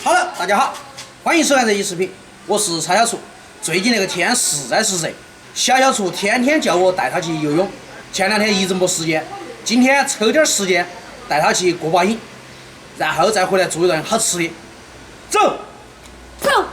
好了，大家好，欢迎收看这期视频，我是叉小厨。最近那个天实在是热，小厨天天叫我带他去游泳，前2天一直没时间，今天抽点时间带他去过把瘾，然后再回来做一顿好吃的。走，走。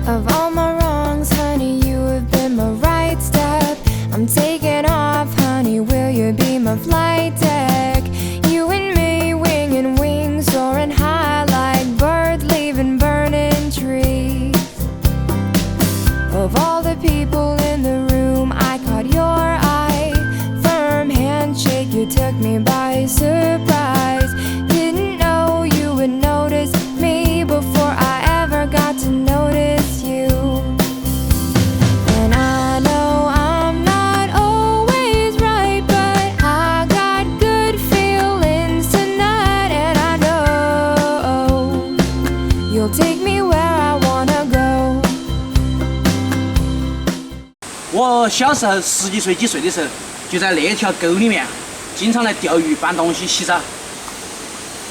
Of all my wrongs, honey, you have been my right step. I'm taking off, honey, will you be my flight deck? You and me, wing and wing, soaring high like birds leaving burning trees. Of all the people in the room, I caught your eye. Firm handshake, you took me by surprise. Didn't know you would notice me before I ever got to notice you. And I know I'm not always right, but I got good feelings tonight. And I know you'll take me where I wanna go. 我小时候10几岁几岁的时候，就在那条沟里面，经常来钓鱼、搬东西、洗澡。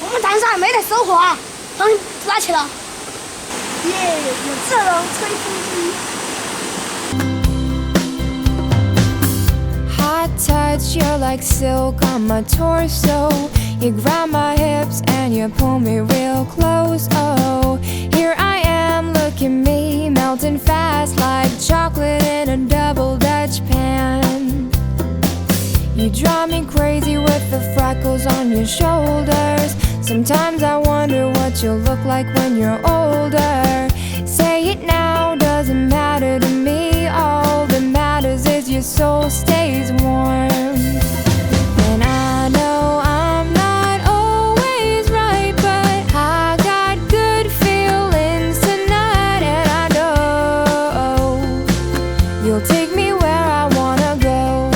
我们但是还没得收获啊，东西哪去了？耶，有这种吹风机。Hot touch, you're like silk on my torso. You grab my hips and you pull me real close. Oh, here I am, look at me, melting fast like chocolate in a double Dutch pan. You drive me crazy with the freckles on your shoulders. Sometimes I wonder what you'll look like when you're older. Say it now, doesn't matter to me. All that matters is your soul stays warm. And I know I'm not always right, but I got good feelings tonight. And I know you'll take me where I wanna go.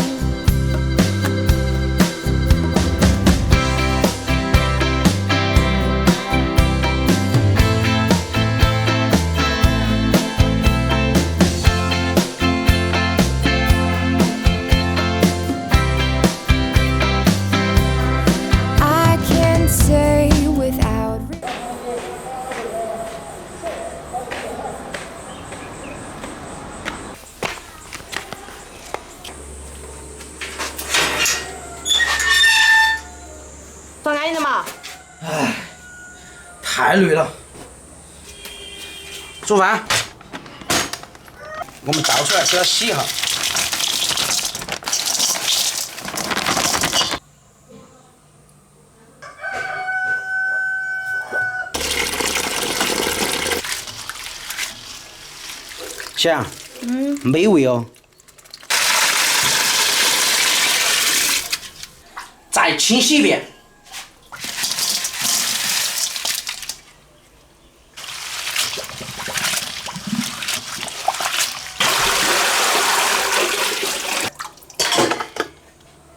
I can say without 做安逸的嘛？唉，太累了。煮饭，我们倒出来需要洗一下。想，美味哦。再清洗一遍。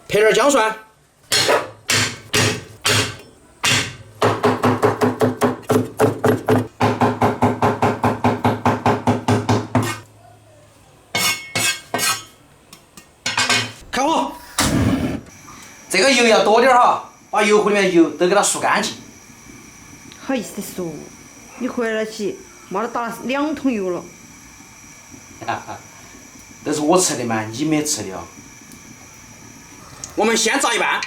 配点姜蒜，开火。这个油要多点哈，把油壶里面油都给它漱干净。好意思说，你回来起，妈的打了2桶油了。都是我吃的嘛，你没吃的哦。我们先炸一半。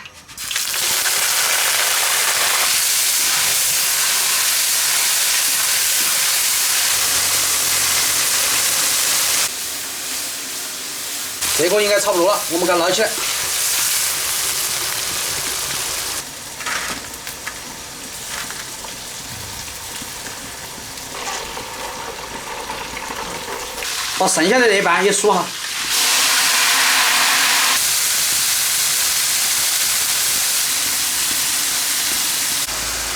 这个应该差不多了，我们给它捞起来。把剩下的那半也数哈。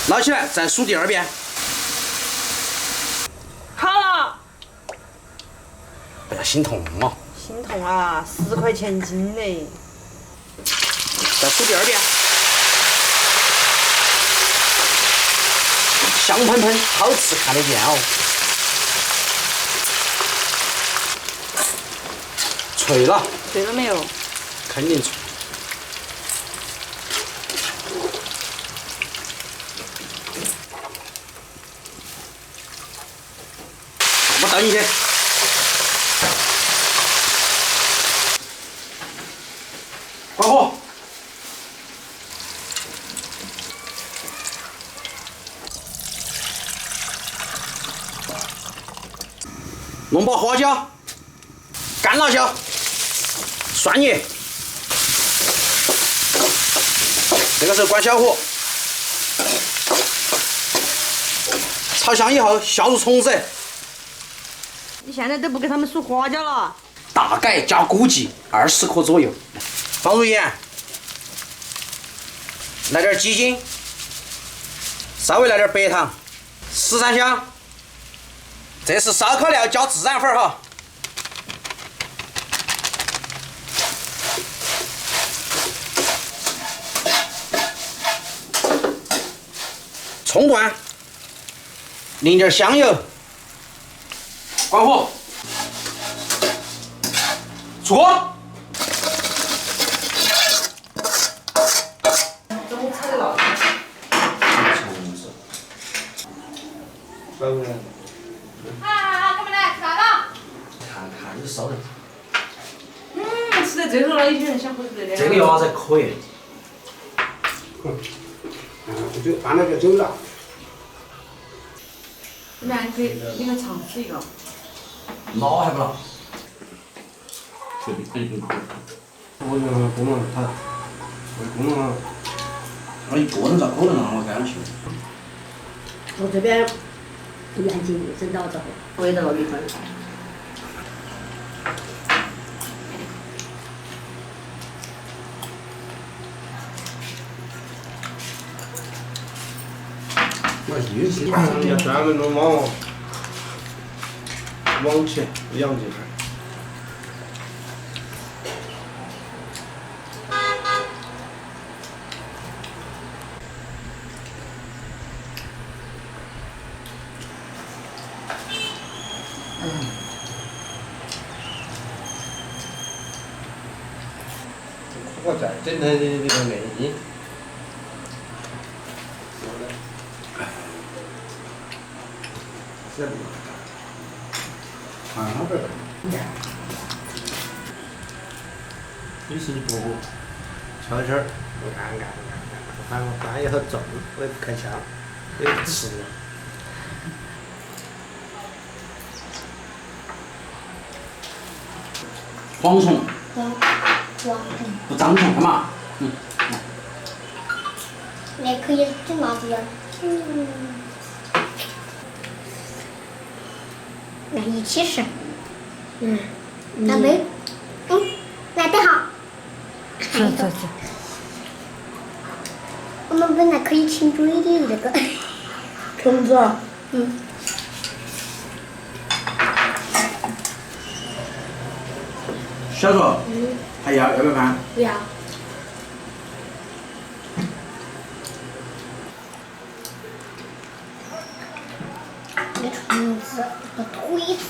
捞起来，再数第2遍。好了。不要心痛哦。心痛啊，10块钱斤嘞。再数第2遍。香喷喷，好吃看得见哦。脆了，对了没有？肯定脆。我倒进去。关火。弄把花椒、干辣椒、蒜叶，这个时候关小火，炒香以后下入虫子，你现在都不给他们数花椒了？大概加估计20克左右，放入盐，来点鸡精，稍微来点白糖，十三香。这是烧烤料加孜然粉哈。葱段，淋点香油，关火，出锅。中菜的了。干嘛来？吃饭了？看你烧的。吃到最后了，有些人想喝热的。这个鸭子可以。就按那个走了。你们可以，你们尝试一个。老还不老？我这个功能它，功能我一个人咋可能啊？我干去。我这边眼睛整到这个，味道厉害。要专门弄往前养这块。我再整它的这个内衣。于是一步步悄悄儿，反正饭也好重，我也不开枪，我也不吃了。蝗虫哇，不长虫干嘛？那可以整啥子呀？那一起吃。大妹，来得好。是。我们本来可以请注意的这个。虫子。小卓，还要不要饭？不要。那虫子和腿子。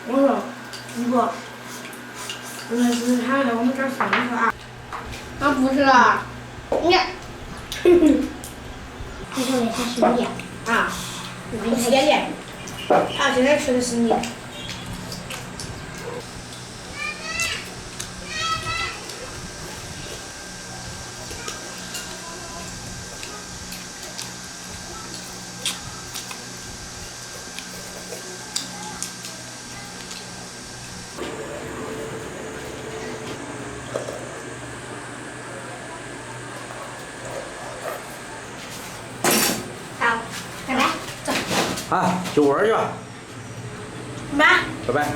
我说，如果那是他来我们这儿上课啊？啊，不是啦，你看，你说那些是你啊，你吃点点，啊，现在吃的是你。好，拜拜，走。啊，去玩儿去吧，妈。拜拜。